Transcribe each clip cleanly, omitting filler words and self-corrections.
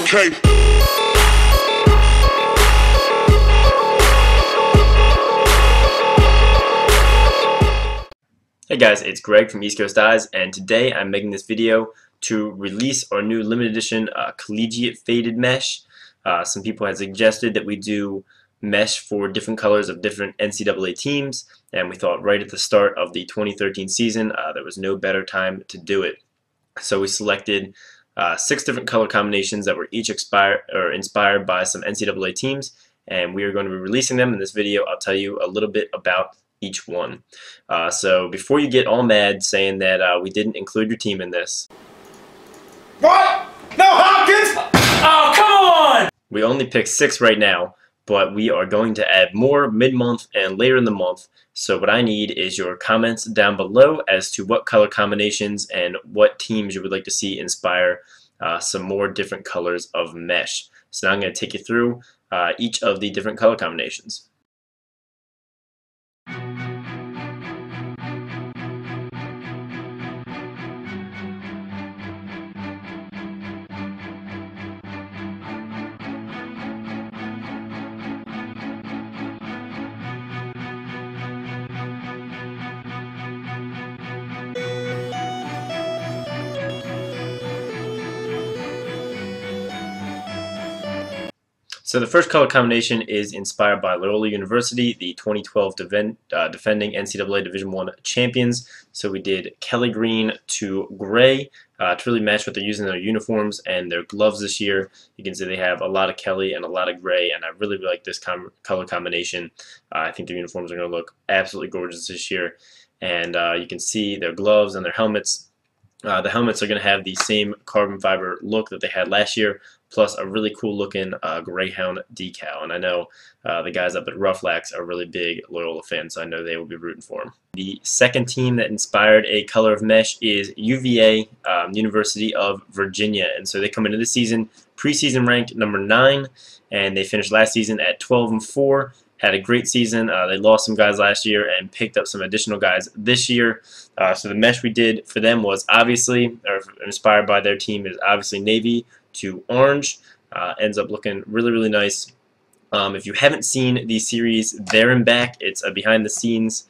Okay. Hey guys, it's Greg from East Coast Eyes, and today I'm making this video to release our new limited edition Collegiate faded mesh. Some people had suggested that we do mesh for different colors of different NCAA teams, and we thought right at the start of the 2013 season there was no better time to do it. So we selected 6 different color combinations that were each inspired by some NCAA teams, and we are going to be releasing them in this video. I'll tell you a little bit about each one. So before you get all mad saying that we didn't include your team in this. What? No, Hopkins! Oh, come on! We only picked 6 right now, but we are going to add more mid-month and later in the month. So what I need is your comments down below as to what color combinations and what teams you would like to see inspire some more different colors of mesh. So now I'm going to take you through each of the different color combinations. So the first color combination is inspired by Loyola University, the 2012 defending NCAA Division I champions. So we did Kelly green to gray to really match what they're using in their uniforms and their gloves this year. You can see they have a lot of Kelly and a lot of gray, and I really like this color combination. I think their uniforms are going to look absolutely gorgeous this year. And you can see their gloves and their helmets. The helmets are going to have the same carbon fiber look that they had last year, plus a really cool looking Greyhound decal. And I know the guys up at Rough Lax are really big Loyola fans, so I know they will be rooting for them. The second team that inspired a color of mesh is UVA, University of Virginia. And so they come into the season preseason ranked number 9, and they finished last season at 12-4. Had a great season. They lost some guys last year and picked up some additional guys this year. So the mesh we did for them was obviously, or inspired by their team, is obviously navy to orange. Ends up looking really, really nice. If you haven't seen the series There and Back, it's a behind-the-scenes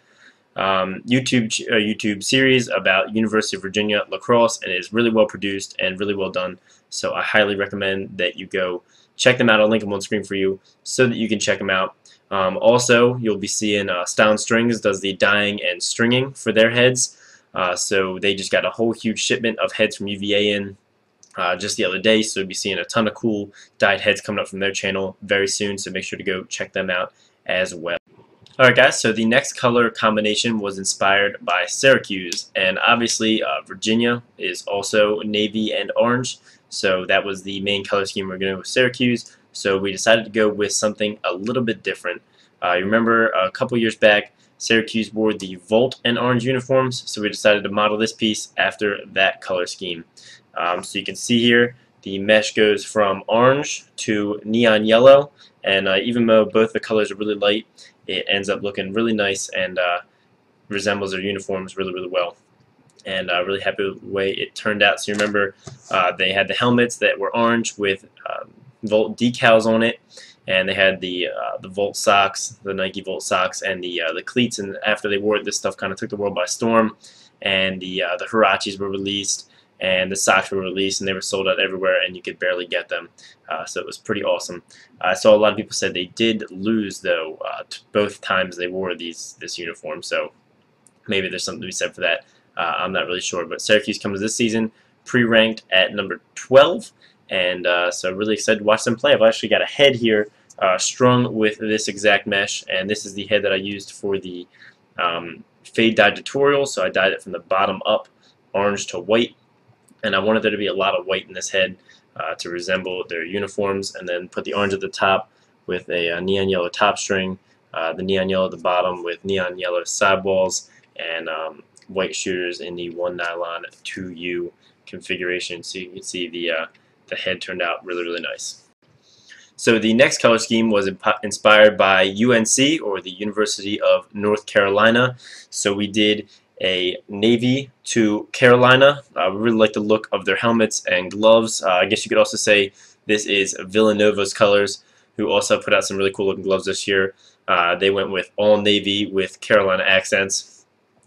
YouTube series about University of Virginia lacrosse, and it is really well produced and really well done. So I highly recommend that you go check them out. I'll link them on screen for you so that you can check them out. Also, you'll be seeing Stone Strings does the dyeing and stringing for their heads. So they just got a whole huge shipment of heads from UVA in just the other day. So you'll be seeing a ton of cool dyed heads coming up from their channel very soon. So make sure to go check them out as well. Alright guys, so the next color combination was inspired by Syracuse. And obviously Virginia is also navy and orange. So that was the main color scheme we're going to go with Syracuse. So we decided to go with something a little bit different. You remember a couple years back, Syracuse wore the Volt and orange uniforms, so we decided to model this piece after that color scheme. So you can see here, the mesh goes from orange to neon yellow, and even though both the colors are really light, it ends up looking really nice and resembles their uniforms really, really well. And really happy with the way it turned out. So you remember they had the helmets that were orange with Volt decals on it, and they had the Volt socks, the Nike Volt socks, and the cleats. And after they wore it, this stuff kind of took the world by storm. And the Huaraches were released, and the socks were released, and they were sold out everywhere, and you could barely get them. So it was pretty awesome. I saw a lot of people said they did lose though both times they wore this uniform. So maybe there's something to be said for that. I'm not really sure, but Syracuse comes this season pre-ranked at number 12. And so really excited to watch them play. I've actually got a head here strung with this exact mesh, and this is the head that I used for the fade dye tutorial. So I dyed it from the bottom up, orange to white, and I wanted there to be a lot of white in this head to resemble their uniforms, and then put the orange at the top with a neon yellow top string, the neon yellow at the bottom with neon yellow sidewalls, and white shooters in the 1 nylon 2U configuration. So you can see the head turned out really, really nice. So the next color scheme was inspired by UNC, or the University of North Carolina. So we did a navy to Carolina. We really like the look of their helmets and gloves. I guess you could also say This is Villanova's colors, who also put out some really cool looking gloves this year. They went with all navy with Carolina accents,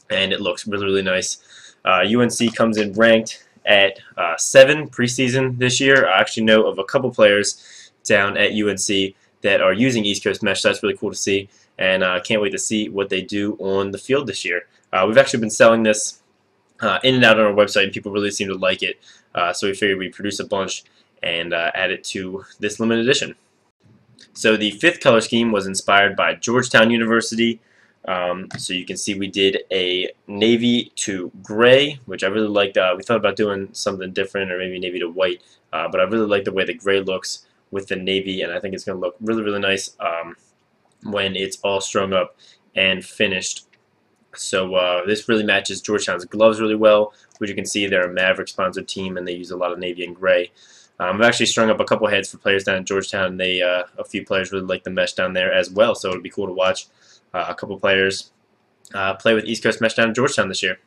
and it looks really, really nice. UNC comes in ranked at 7 preseason this year. I actually know of a couple players down at UNC that are using East Coast mesh, so that's really cool to see, and I can't wait to see what they do on the field this year. We've actually been selling this in and out on our website, and people really seem to like it, so we figured we'd produce a bunch and add it to this limited edition. So the 5th color scheme was inspired by Georgetown University. So you can see we did a navy to gray, which I really liked. We thought about doing something different, or maybe navy to white, but I really like the way the gray looks with the navy, and I think it's going to look really, really nice when it's all strung up and finished. So this really matches Georgetown's gloves really well, which you can see they're a Maverick sponsored team, and they use a lot of navy and gray. I've actually strung up a couple heads for players down in Georgetown. They a few players really like the mesh down there as well, so it'll be cool to watch a couple players play with East Coast mesh down in Georgetown this year.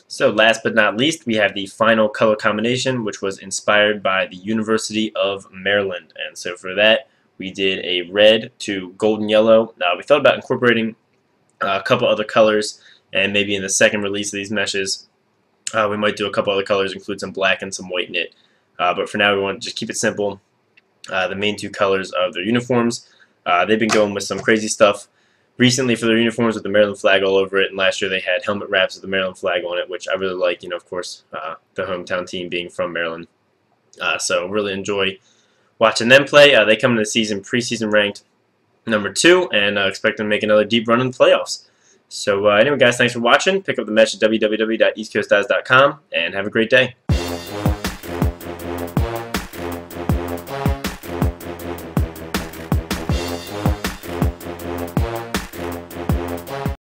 So last but not least, we have the final color combination, which was inspired by the University of Maryland. And so for that, we did a red to golden yellow. Now we thought about incorporating a couple other colors, and maybe in the second release of these meshes, we might do a couple other colors, include some black and some white knit. But for now, we want to just keep it simple. The main 2 colors of their uniforms. They've been going with some crazy stuff recently for their uniforms with the Maryland flag all over it. And last year they had helmet wraps with the Maryland flag on it, which I really like. You know, of course, the hometown team being from Maryland. So really enjoy watching them play. They come into the season preseason ranked number 2, and expect them to make another deep run in the playoffs. So anyway, guys, thanks for watching. Pick up the mesh at www.eastcoastdyes.com, and have a great day.